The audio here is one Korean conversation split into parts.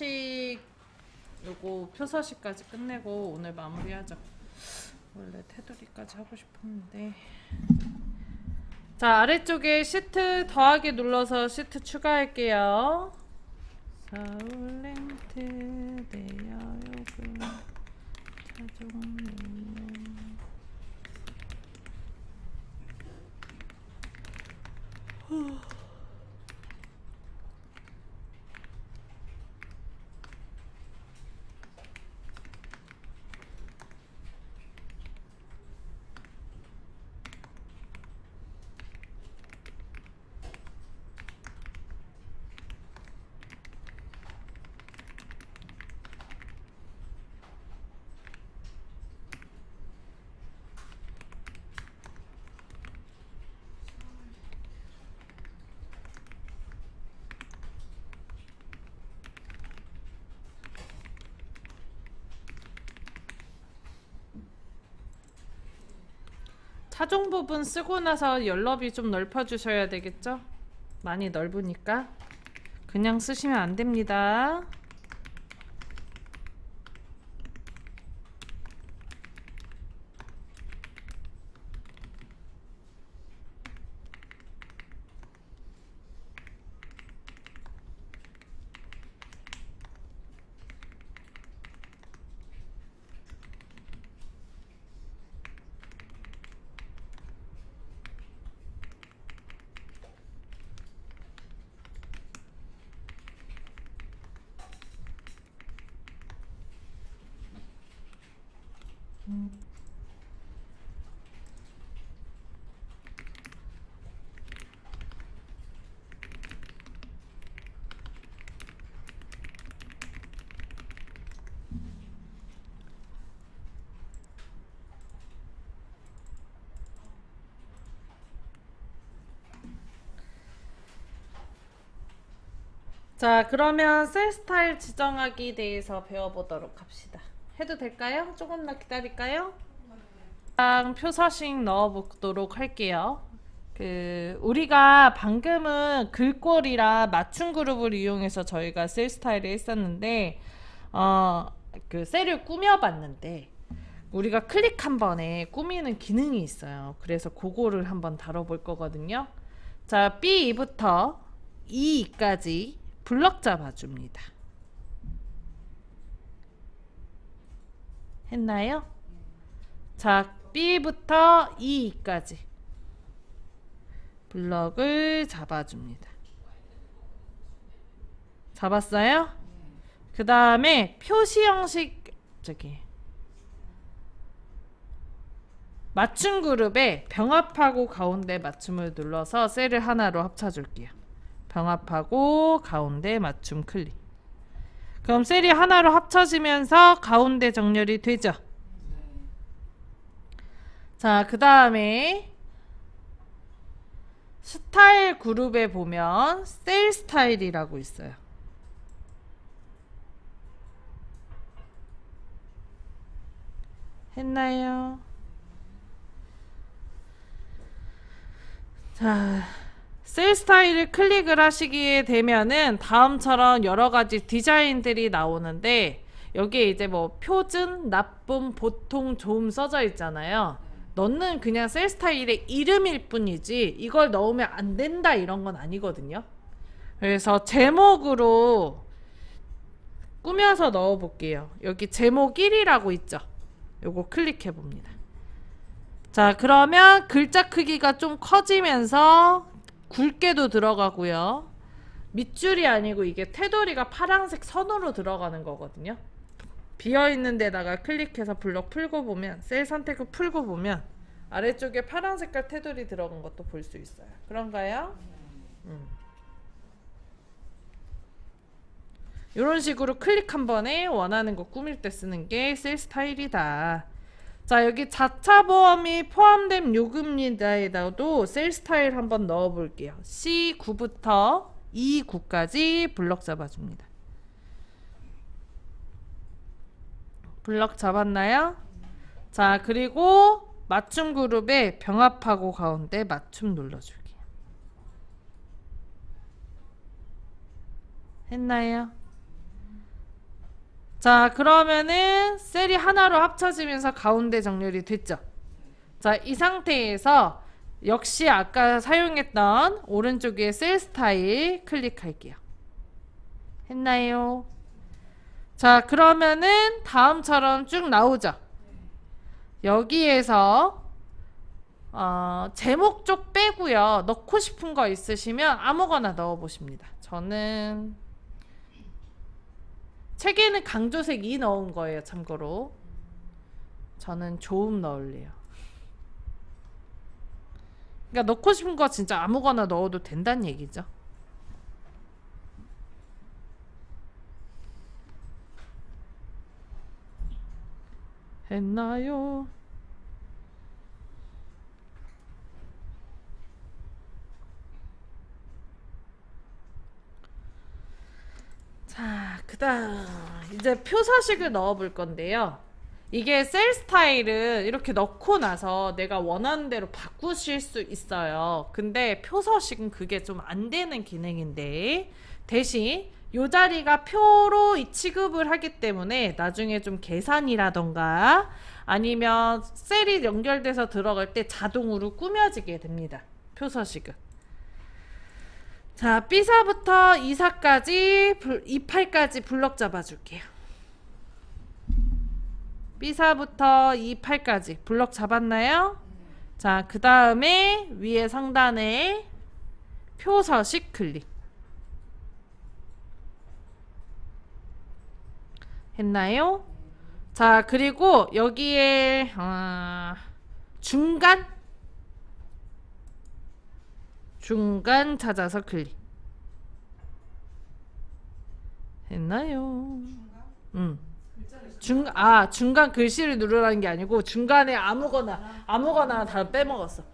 서식 요거 표서식까지 끝내고 오늘 마무리하자. 원래 테두리까지 하고 싶었는데. 자, 아래쪽에 시트 더하기 눌러서 시트 추가할게요. 서울 렌트 대여 요금 차종 내용. 차종 부분 쓰고 나서 연럽이 좀 넓혀 주셔야 되겠죠? 많이 넓으니까 그냥 쓰시면 안 됩니다. 자, 그러면 셀 스타일 지정하기 대해서 배워보도록 합시다. 해도 될까요? 조금 더 기다릴까요? 표서식 넣어보도록 할게요. 우리가 방금은 글꼴이라 맞춤 그룹을 이용해서 저희가 셀 스타일을 했었는데 셀을 꾸며봤는데 우리가 클릭 한 번에 꾸미는 기능이 있어요. 그래서 그거를 한번 다뤄볼 거거든요. 자, B2부터 E까지 블럭 잡아줍니다. 했나요? 자, B부터 E까지 블럭을 잡아줍니다. 잡았어요? 그 다음에 표시 형식 맞춤 그룹에 병합하고 가운데 맞춤을 눌러서 셀을 하나로 합쳐줄게요. 병합하고 가운데 맞춤 클릭. 그럼 셀이 하나로 합쳐지면서 가운데 정렬이 되죠. 자, 그 다음에 스타일 그룹에 보면 셀 스타일이라고 있어요. 했나요? 자, 셀 스타일을 클릭을 하시게 되면은 다음처럼 여러가지 디자인들이 나오는데 여기에 이제 뭐 표준, 나쁨, 보통, 좋음 써져 있잖아요. 넣는 그냥 셀 스타일의 이름일 뿐이지 이걸 넣으면 안 된다 이런 건 아니거든요. 그래서 제목으로 꾸며서 넣어 볼게요. 여기 제목 1이라고 있죠. 요거 클릭해 봅니다. 자, 그러면 글자 크기가 좀 커지면서 굵게도 들어가고요. 밑줄이 아니고 이게 테두리가 파란색 선으로 들어가는 거거든요. 비어있는 데다가 클릭해서 블럭 풀고 보면 셀 선택을 풀고 보면 아래쪽에 파란 색깔 테두리 들어간 것도 볼 수 있어요. 그런가요? 이런 식으로 클릭 한 번에 원하는 거 꾸밀 때 쓰는 게 셀 스타일이다. 자, 여기 자차 보험이 포함된 요금리다에다도 셀 스타일 한번 넣어 볼게요. C9부터 E9까지 블럭 잡아줍니다. 블럭 잡았나요? 자, 그리고 맞춤 그룹에 병합하고 가운데 맞춤 눌러줄게요. 했나요? 자, 그러면은 셀이 하나로 합쳐지면서 가운데 정렬이 됐죠. 자, 이 상태에서 역시 아까 사용했던 오른쪽에 셀 스타일 클릭할게요. 했나요? 자, 그러면은 다음처럼 쭉 나오죠. 여기에서 제목 쪽 빼고요. 넣고 싶은 거 있으시면 아무거나 넣어 보십니다. 저는 책에는 강조색 2 넣은 거예요. 참고로 저는 조음 넣을래요. 그러니까 넣고 싶은 거 진짜 아무거나 넣어도 된다는 얘기죠. 했나요? 자, 그 다음 이제 표서식을 넣어 볼 건데요. 이게 셀 스타일은 이렇게 넣고 나서 내가 원하는 대로 바꾸실 수 있어요. 근데 표서식은 그게 좀 안 되는 기능인데, 대신 요 자리가 표로 이 취급을 하기 때문에 나중에 좀 계산이라던가 아니면 셀이 연결돼서 들어갈 때 자동으로 꾸며지게 됩니다. 표서식은. 자, B사부터 2사까지 28까지 블럭 잡아줄게요. B사부터 28까지 블럭 잡았나요? 자, 그 다음에 위에 상단에 표서식 클릭 했나요? 자, 그리고 여기에 중간 찾아서 클릭 했나요? 중간 글씨를 누르라는 게 아니고 중간에 아무거나 다 빼먹었어.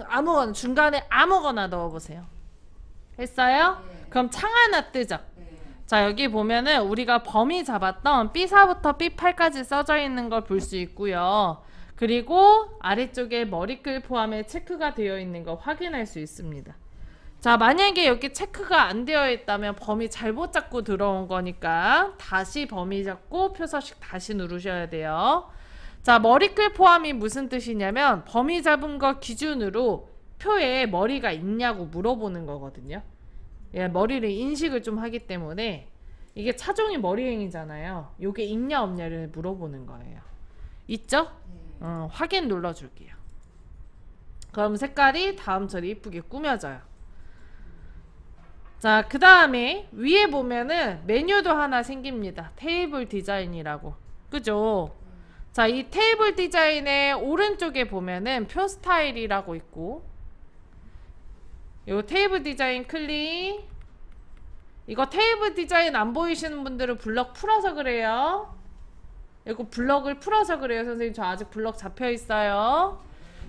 아무거나 중간에 아무거나 넣어보세요. 했어요? 그럼 창 하나 뜨죠? 자, 여기 보면은 우리가 범위 잡았던 B사부터 B8까지 써져 있는 걸 볼 수 있고요. 그리고 아래쪽에 머리글 포함해 체크가 되어 있는 거 확인할 수 있습니다. 자, 만약에 여기 체크가 안 되어 있다면 범위 잘못 잡고 들어온 거니까 다시 범위 잡고 표서식 다시 누르셔야 돼요. 자, 머리글 포함이 무슨 뜻이냐면 범위 잡은 거 기준으로 표에 머리가 있냐고 물어보는 거거든요. 예, 머리를 인식을 좀 하기 때문에 이게 차종이 머리행이잖아요. 요게 있냐 없냐를 물어보는 거예요. 있죠? 확인 눌러줄게요. 그럼 색깔이 다음처럼 이쁘게 꾸며져요. 자, 그 다음에 위에 보면은 메뉴도 하나 생깁니다. 테이블 디자인이라고. 그죠? 자, 이 테이블 디자인의 오른쪽에 보면은 표 스타일이라고 있고, 요 테이블 디자인 클릭. 이거 테이블 디자인 안 보이시는 분들은 블럭 풀어서 그래요. 이거 블럭을 풀어서 그래요. 선생님, 저 아직 블럭 잡혀 있어요.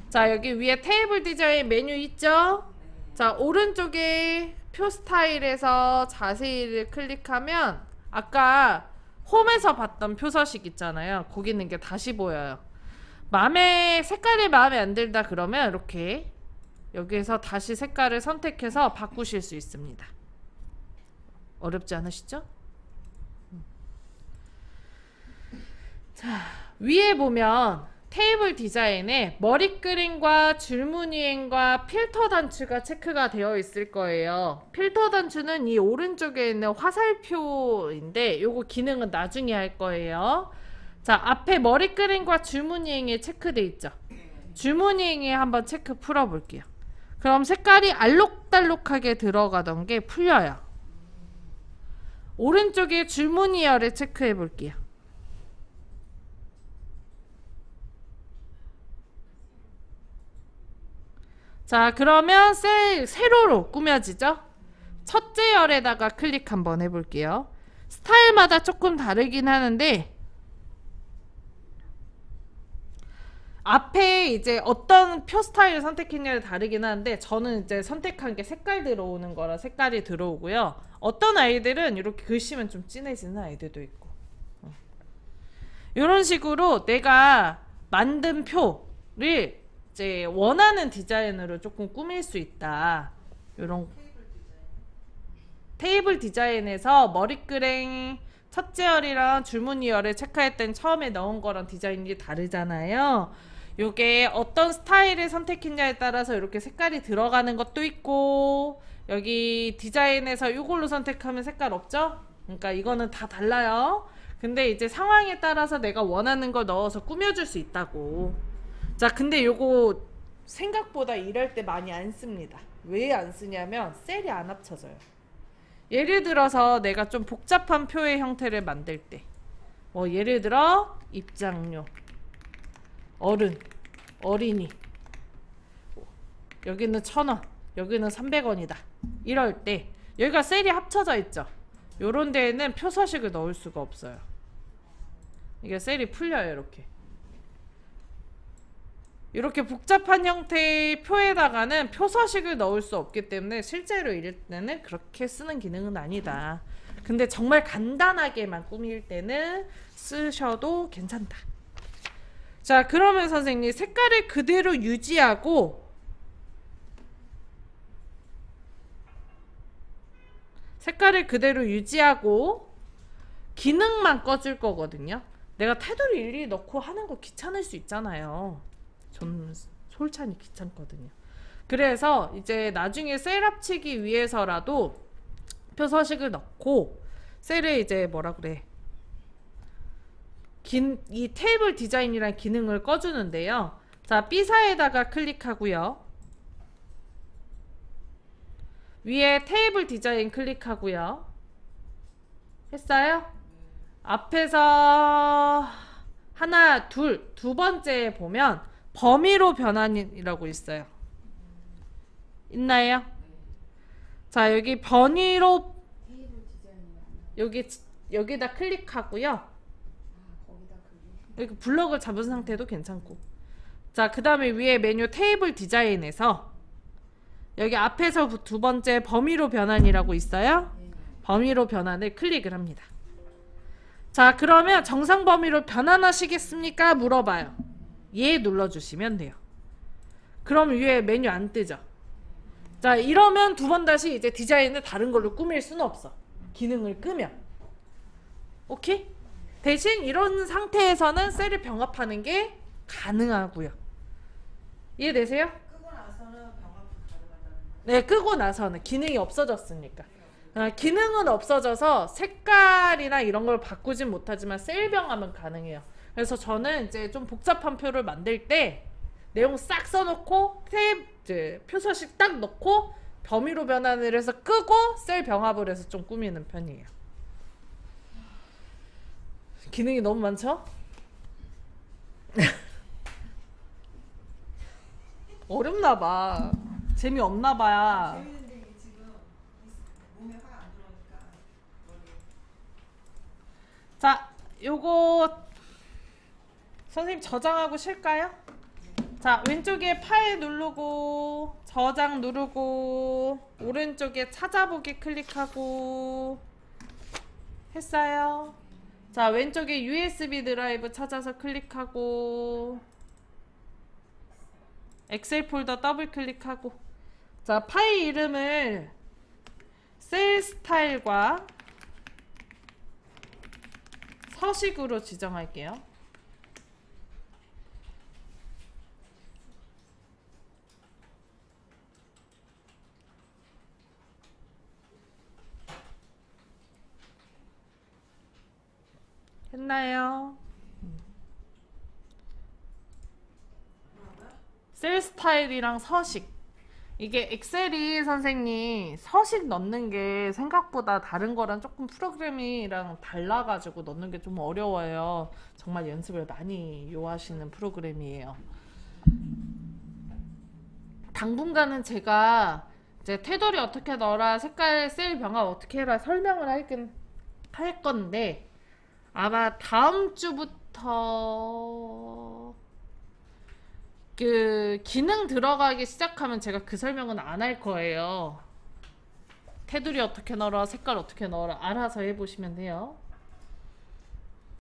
자, 여기 위에 테이블 디자인 메뉴 있죠? 자, 오른쪽에 표 스타일에서 자세히를 클릭하면 아까 홈에서 봤던 표서식 있잖아요. 거기 있는 게 다시 보여요. 색깔이 마음에 안 들다 그러면 이렇게 여기에서 다시 색깔을 선택해서 바꾸실 수 있습니다. 어렵지 않으시죠? 자, 위에 보면 테이블 디자인에 머리 그림과 줄무늬행과 필터 단추가 체크가 되어 있을 거예요. 필터 단추는 이 오른쪽에 있는 화살표인데 요거 기능은 나중에 할 거예요. 자, 앞에 머리 그림과 줄무늬행에 체크돼 있죠. 줄무늬행에 한번 체크 풀어 볼게요. 그럼 색깔이 알록달록하게 들어가던 게 풀려요. 오른쪽에 줄무늬열에 체크해 볼게요. 자, 그러면 세로로 꾸며지죠? 첫째 열에다가 클릭 한번 해볼게요. 스타일마다 조금 다르긴 하는데 앞에 이제 어떤 표 스타일을 선택했냐에 다르긴 하는데 저는 이제 선택한 게 색깔 들어오는 거라 색깔이 들어오고요. 어떤 아이들은 이렇게 글씨만 좀 진해지는 아이들도 있고, 이런 식으로 내가 만든 표를 이제 원하는 디자인으로 조금 꾸밀 수 있다. 요런 테이블 디자인에서 머리끄랭 첫째 열이랑 줄무늬 열을 체크할 땐 처음에 넣은 거랑 디자인이 다르잖아요. 요게 어떤 스타일을 선택했냐에 따라서 이렇게 색깔이 들어가는 것도 있고, 여기 디자인에서 이걸로 선택하면 색깔 없죠? 그러니까 이거는 다 달라요. 근데 이제 상황에 따라서 내가 원하는 걸 넣어서 꾸며줄 수 있다고. 자, 근데 요거 생각보다 일할 때 많이 안 씁니다. 왜 안 쓰냐면 셀이 안 합쳐져요. 예를 들어서 내가 좀 복잡한 표의 형태를 만들 때, 뭐 예를 들어 입장료, 어른, 어린이, 여기는 1,000원, 여기는 300원이다 이럴 때 여기가 셀이 합쳐져 있죠. 요런 데에는 표 서식을 넣을 수가 없어요. 이게 셀이 풀려요. 이렇게 복잡한 형태의 표에다가는 표 서식을 넣을 수 없기 때문에 실제로 이럴 때는 그렇게 쓰는 기능은 아니다. 근데 정말 간단하게만 꾸밀 때는 쓰셔도 괜찮다. 자, 그러면 선생님 색깔을 그대로 유지하고 기능만 꺼줄 거거든요. 내가 테두리 일일이 넣고 하는 거 귀찮을 수 있잖아요. 전 솔찬히 귀찮거든요. 그래서 이제 나중에 셀 합치기 위해서라도 표 서식을 넣고 셀에 이제 뭐라 그래, 이 테이블 디자인이란 기능을 꺼주는데요. 자, B사에다가 클릭하고요. 위에 테이블 디자인 클릭하고요. 했어요? 앞에서 하나, 두 번째에 보면 범위로 변환이라고 있어요. 있나요? 자, 여기 범위로 여기다 클릭하고요. 이렇게 블럭을 잡은 상태도 괜찮고. 자, 그 다음에 위에 메뉴 테이블 디자인에서 여기 앞에서 두 번째 범위로 변환이라고 있어요. 범위로 변환을 클릭을 합니다. 자, 그러면 정상 범위로 변환하시겠습니까? 물어봐요. 예 눌러주시면 돼요. 그럼 위에 메뉴 안 뜨죠? 자, 이러면 두 번 다시 이제 디자인을 다른 걸로 꾸밀 수는 없어. 기능을 끄면. 오케이? 대신 이런 상태에서는 셀을 병합하는 게 가능하고요. 이해되세요? 끄고 나서는 병합이 가능하다는. 네, 끄고 나서는 기능이 없어졌으니까. 기능은 없어져서 색깔이나 이런 걸 바꾸진 못하지만 셀 병합은 가능해요. 그래서 저는 이제 좀 복잡한 표를 만들 때 내용 싹 써놓고 이제 표 서식 딱 넣고 범위로 변환을 해서 끄고 셀 병합을 해서 좀 꾸미는 편이에요. 기능이 너무 많죠? 어렵나봐. 재미없나봐야. 재밌는데 이게 지금 몸에 확 안 들어오니까. 자, 요거 선생님 저장하고 쉴까요? 자, 왼쪽에 파일 누르고 저장 누르고 오른쪽에 찾아보기 클릭하고 했어요. 자, 왼쪽에 USB 드라이브 찾아서 클릭하고 엑셀 폴더 더블 클릭하고. 자, 파일 이름을 셀 스타일과 서식으로 지정할게요. 했나요? 셀 스타일이랑 서식. 이게 엑셀이 선생님 서식 넣는 게 생각보다 다른 거랑 조금 프로그램이랑 달라가지고 넣는 게 좀 어려워요. 정말 연습을 많이 요하시는 프로그램이에요. 당분간은 제가 이제 테두리 어떻게 넣어라, 색깔 셀 병합 어떻게 해라 설명을 할 건데 아마 다음 주부터 그 기능 들어가기 시작하면 제가 그 설명은 안 할 거예요. 테두리 어떻게 넣어라, 색깔 어떻게 넣어라 알아서 해보시면 돼요.